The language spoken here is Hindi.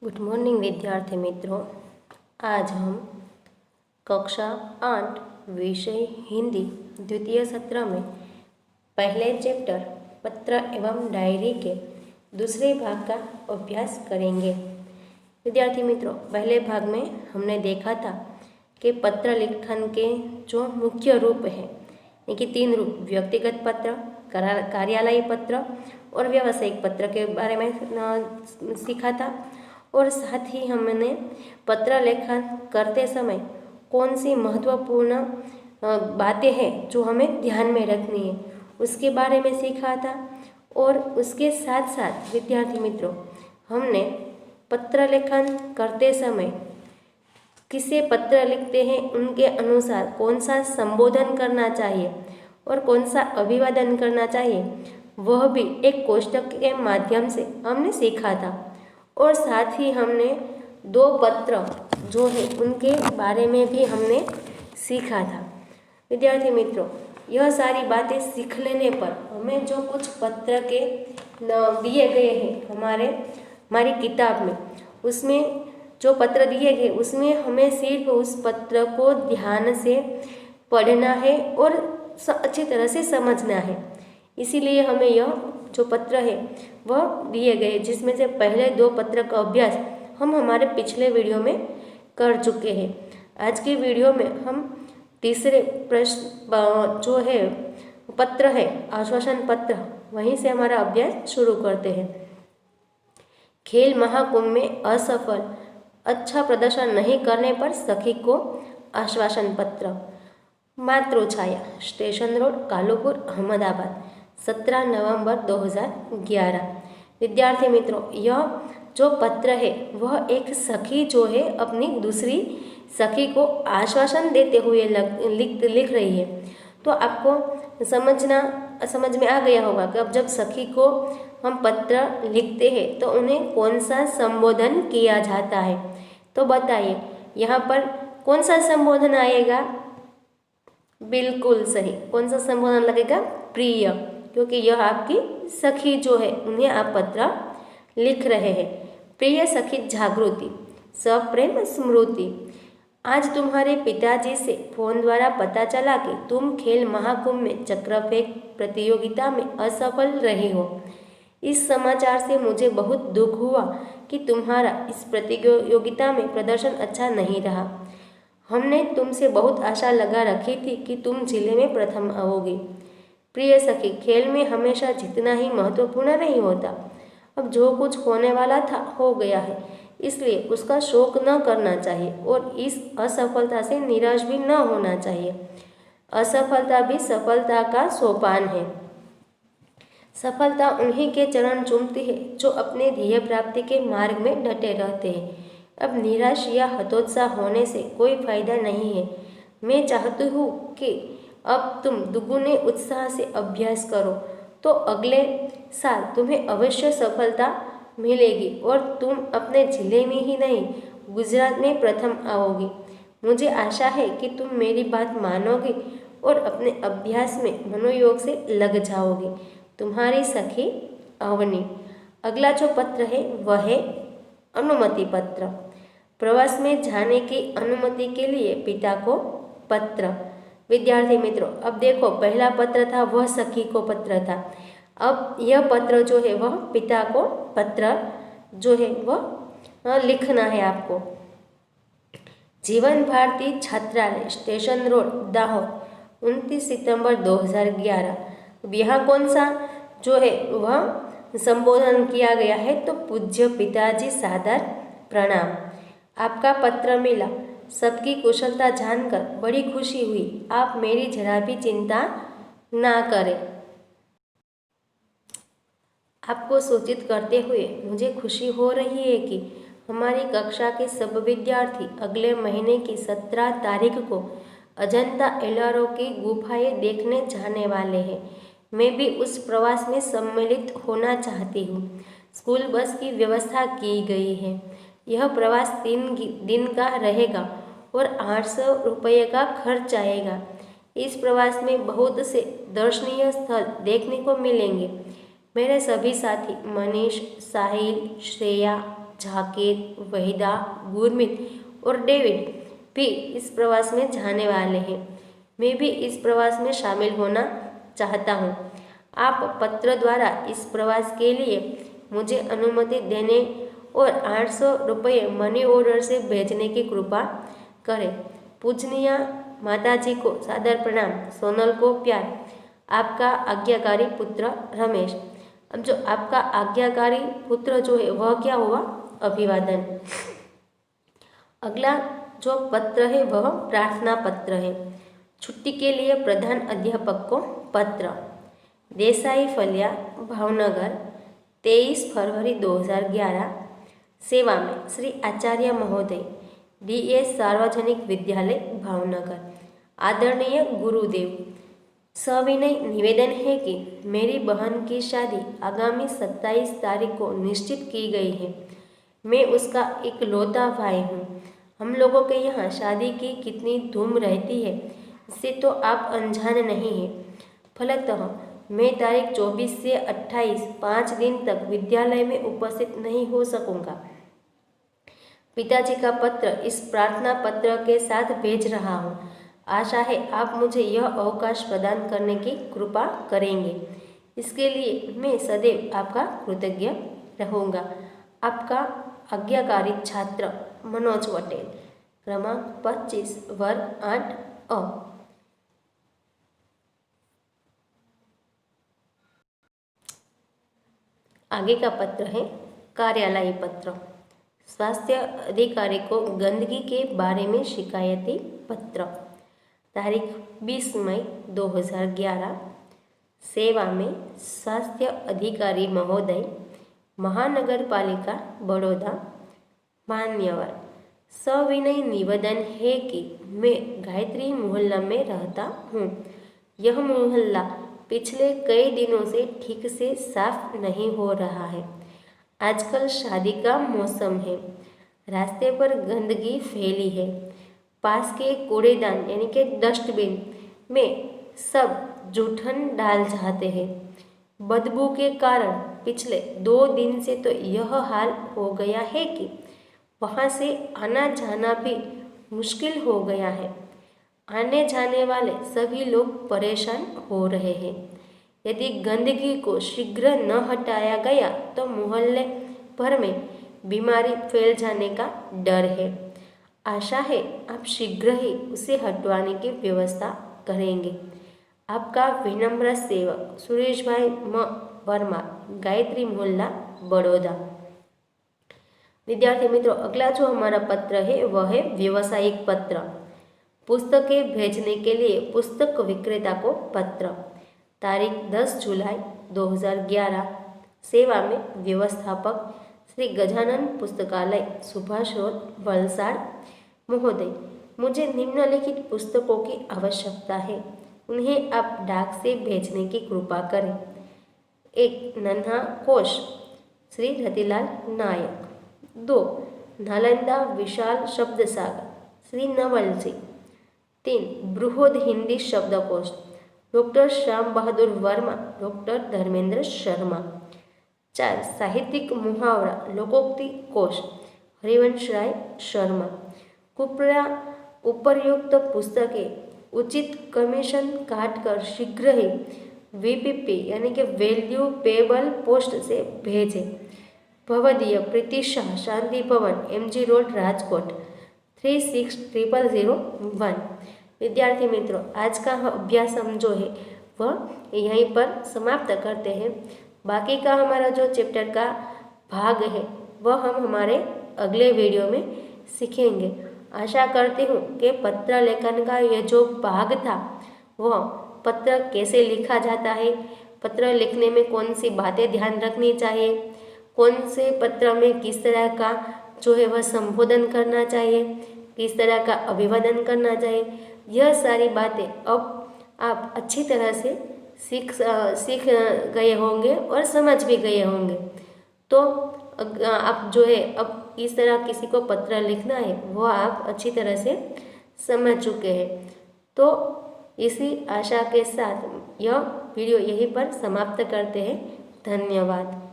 गुड मॉर्निंग विद्यार्थी मित्रों। आज हम कक्षा 8 विषय हिंदी द्वितीय सत्र में पहले चैप्टर पत्र एवं डायरी के दूसरे भाग का अभ्यास करेंगे। विद्यार्थी मित्रों, पहले भाग में हमने देखा था कि पत्र लिखन के जो मुख्य रूप है, यानी कि 3 रूप, व्यक्तिगत पत्र, कार्यालयी पत्र और व्यावसायिक पत्र के बारे में सीखा था। और साथ ही हमने पत्र लेखन करते समय कौन सी महत्वपूर्ण बातें हैं जो हमें ध्यान में रखनी है उसके बारे में सीखा था। और उसके साथ साथ विद्यार्थी मित्रों, हमने पत्र लेखन करते समय किसे पत्र लिखते हैं उनके अनुसार कौन सा संबोधन करना चाहिए और कौन सा अभिवादन करना चाहिए, वह भी एक कोष्ठक के माध्यम से हमने सीखा था। और साथ ही हमने 2 पत्र जो है उनके बारे में भी हमने सीखा था। विद्यार्थी मित्रों, यह सारी बातें सीख लेने पर हमें जो कुछ पत्र के दिए गए हैं हमारी किताब में, उसमें जो पत्र दिए गए उसमें हमें सिर्फ उस पत्र को ध्यान से पढ़ना है और अच्छी तरह से समझना है। इसीलिए हमें यह जो पत्र है वह दिए गए, जिसमें से पहले 2 पत्र का अभ्यास हम हमारे पिछले वीडियो में कर चुके हैं। आज के वीडियो में हम तीसरे प्रश्न जो है पत्र है, आश्वासन पत्र, वहीं से हमारा अभ्यास शुरू करते हैं। खेल महाकुंभ में असफल अच्छा प्रदर्शन नहीं करने पर सखी को आश्वासन पत्र। मातृछाया, स्टेशन रोड, कालूपुर, अहमदाबाद, 17 नवंबर 2011। विद्यार्थी मित्रों, यह जो पत्र है वह एक सखी जो है अपनी दूसरी सखी को आश्वासन देते हुए लिख रही है। तो आपको समझ में आ गया होगा कि अब जब सखी को हम पत्र लिखते हैं तो उन्हें कौन सा संबोधन किया जाता है। तो बताइए यहाँ पर कौन सा संबोधन आएगा? बिल्कुल सही, कौन सा संबोधन लगेगा? प्रिय, क्योंकि यह आपकी सखी जो है उन्हें आप पत्र लिख रहे हैं। प्रिय सखी जागृति, सप्रेम स्मृति, आज तुम्हारे पिताजी से फोन द्वारा पता चला कि तुम खेल महाकुंभ में चक्र फेंक प्रतियोगिता में असफल रहे हो। इस समाचार से मुझे बहुत दुख हुआ कि तुम्हारा इस प्रतियोगिता में प्रदर्शन अच्छा नहीं रहा। हमने तुमसे बहुत आशा लगा रखी थी कि तुम जिले में प्रथम आओगे। प्रिय सखी, खेल में हमेशा जीतना ही महत्वपूर्ण नहीं होता। अब जो कुछ होने वाला था हो गया है, इसलिए उसका शोक न करना चाहिए और इस असफलता से निराश भी न होना चाहिए। असफलता भी सफलता का सोपान है। सफलता उन्हीं के चरण चूमती है जो अपने ध्येय प्राप्ति के मार्ग में डटे रहते हैं। अब निराश या हतोत्साह होने से कोई फायदा नहीं है। मैं चाहती हूँ कि अब तुम दुगुने उत्साह से अभ्यास करो, तो अगले साल तुम्हें अवश्य सफलता मिलेगी और तुम अपने जिले में ही नहीं गुजरात में प्रथम आओगी। मुझे आशा है कि तुम मेरी बात मानोगे और अपने अभ्यास में मनोयोग से लग जाओगे। तुम्हारी सखी अवनी। अगला जो पत्र है वह है अनुमति पत्र। प्रवास में जाने की अनुमति के लिए पिता को पत्र। विद्यार्थी मित्रों, अब देखो, पहला पत्र था वह सखी को पत्र था। अब यह पत्र जो है वह पिता को पत्र जो है वह लिखना है आपको। जीवन भारती छात्रालय, स्टेशन रोड, दाहोद, 29 सितंबर 2011। अब यहाँ कौन सा जो है वह संबोधन किया गया है? तो पूज्य पिताजी, सादर प्रणाम। आपका पत्र मिला, सबकी कुशलता जानकर बड़ी खुशी हुई। आप मेरी जरा भी चिंता ना करें। आपको सूचित करते हुए मुझे खुशी हो रही है कि हमारी कक्षा के सब विद्यार्थी अगले महीने की 17 तारीख को अजंता एलोरा की गुफाएं देखने जाने वाले हैं। मैं भी उस प्रवास में सम्मिलित होना चाहती हूँ। स्कूल बस की व्यवस्था की गई है। यह प्रवास 3 दिन का रहेगा और 800 रुपये का खर्च आएगा। इस प्रवास में बहुत से दर्शनीय स्थल देखने को मिलेंगे। मेरे सभी साथी मनीष, साहिल, श्रेया, जाकिर, वहीदा, गुरमीत और डेविड भी इस प्रवास में जाने वाले हैं। मैं भी इस प्रवास में शामिल होना चाहता हूँ। आप पत्र द्वारा इस प्रवास के लिए मुझे अनुमति देने और 800 रुपये मनी ऑर्डर से भेजने की कृपा करें। पूजनीय माताजी को सादर प्रणाम, सोनल को प्यार। आपका आज्ञाकारी पुत्र रमेश। अब जो आपका आज्ञाकारी पुत्र जो है वह क्या हुआ? अभिवादन। अगला जो पत्र है वह प्रार्थना पत्र है। छुट्टी के लिए प्रधान अध्यापक को पत्र। देसाई फलिया, भावनगर, 23 फरवरी 2011। सेवा में श्री आचार्य महोदय, DS सार्वजनिक विद्यालय भावनगर। आदरणीय गुरुदेव, सविनय निवेदन है कि मेरी बहन की शादी आगामी 27 तारीख को निश्चित की गई है। मैं उसका इकलौता भाई हूँ। हम लोगों के यहाँ शादी की कितनी धूम रहती है इससे तो आप अनजान नहीं हैं। फलतः मैं तारीख 24 से 28 5 दिन तक विद्यालय में उपस्थित नहीं हो सकूँगा। पिताजी का पत्र इस प्रार्थना पत्र के साथ भेज रहा हूँ। आशा है आप मुझे यह अवकाश प्रदान करने की कृपा करेंगे। इसके लिए मैं सदैव आपका कृतज्ञ रहूँगा। आपका आज्ञाकारी छात्र मनोज पटेल, क्रमांक 25, वर्ग 8A। आगे का पत्र है कार्यालयी पत्र। स्वास्थ्य अधिकारी को गंदगी के बारे में शिकायती पत्र। तारीख 20 मई 2011। सेवा में स्वास्थ्य अधिकारी महोदय, महानगर पालिका बड़ौदा। मान्यवर, सविनय निवेदन है कि मैं गायत्री मोहल्ला में रहता हूँ। यह मोहल्ला पिछले कई दिनों से ठीक से साफ नहीं हो रहा है। आजकल शादी का मौसम है। रास्ते पर गंदगी फैली है। पास के कूड़ेदान यानी कि डस्टबिन में सब जूठन डाल जाते हैं। बदबू के कारण पिछले 2 दिन से तो यह हाल हो गया है कि वहाँ से आना जाना भी मुश्किल हो गया है। आने जाने वाले सभी लोग परेशान हो रहे हैं। यदि गंदगी को शीघ्र न हटाया गया तो मोहल्ले भर में बीमारी फैल जाने का डर है। आशा है आप शीघ्र ही उसे हटवाने की व्यवस्था करेंगे। आपका विनम्र सेवक सुरेश भाई वर्मा, गायत्री मोहल्ला बड़ौदा। विद्यार्थी मित्रों, अगला जो हमारा पत्र है वह है व्यवसायिक पत्र। पुस्तकें भेजने के लिए पुस्तक विक्रेता को पत्र। तारीख 10 जुलाई 2011। सेवा में व्यवस्थापक श्री गजानन पुस्तकालय, सुभाष रोड, वलसाड़। महोदय, मुझे निम्नलिखित पुस्तकों की आवश्यकता है। उन्हें आप डाक से भेजने की कृपा करें। 1. नन्हा कोश श्री रतिलाल नायक। 2. नालंदा विशाल शब्द सागर श्री नवल जी। 3. बृहद हिंदी शब्दकोश डॉक्टर श्याम बहादुर वर्मा, डॉक्टर धर्मेंद्र शर्मा। 4. साहित्यिक मुहावरा लोकोक्ति कोश हरिवंश राय शर्मा। कृपया उपर्युक्त पुस्तकें उचित कमीशन काटकर शीघ्र ही VPP यानी कि वैल्यू पेबल पोस्ट से भेजें। भवदीय प्रीति शाह, शांति भवन, MG रोड, राजकोट 360001। विद्यार्थी मित्रों, आज का अभ्यास हम जो है वह यहीं पर समाप्त करते हैं। बाकी का हमारा जो चैप्टर का भाग है वह हम हमारे अगले वीडियो में सीखेंगे। आशा करती हूँ कि पत्र लेखन का यह जो भाग था वह पत्र कैसे लिखा जाता है, पत्र लिखने में कौन सी बातें ध्यान रखनी चाहिए, कौन से पत्र में किस तरह का जो है वह संबोधन करना चाहिए, किस तरह का अभिवादन करना चाहिए, यह सारी बातें अब आप अच्छी तरह से सीख गए होंगे और समझ भी गए होंगे। तो आप जो है अब किस तरह किसी को पत्र लिखना है वो आप अच्छी तरह से समझ चुके हैं। तो इसी आशा के साथ यह वीडियो यहीं पर समाप्त करते हैं। धन्यवाद।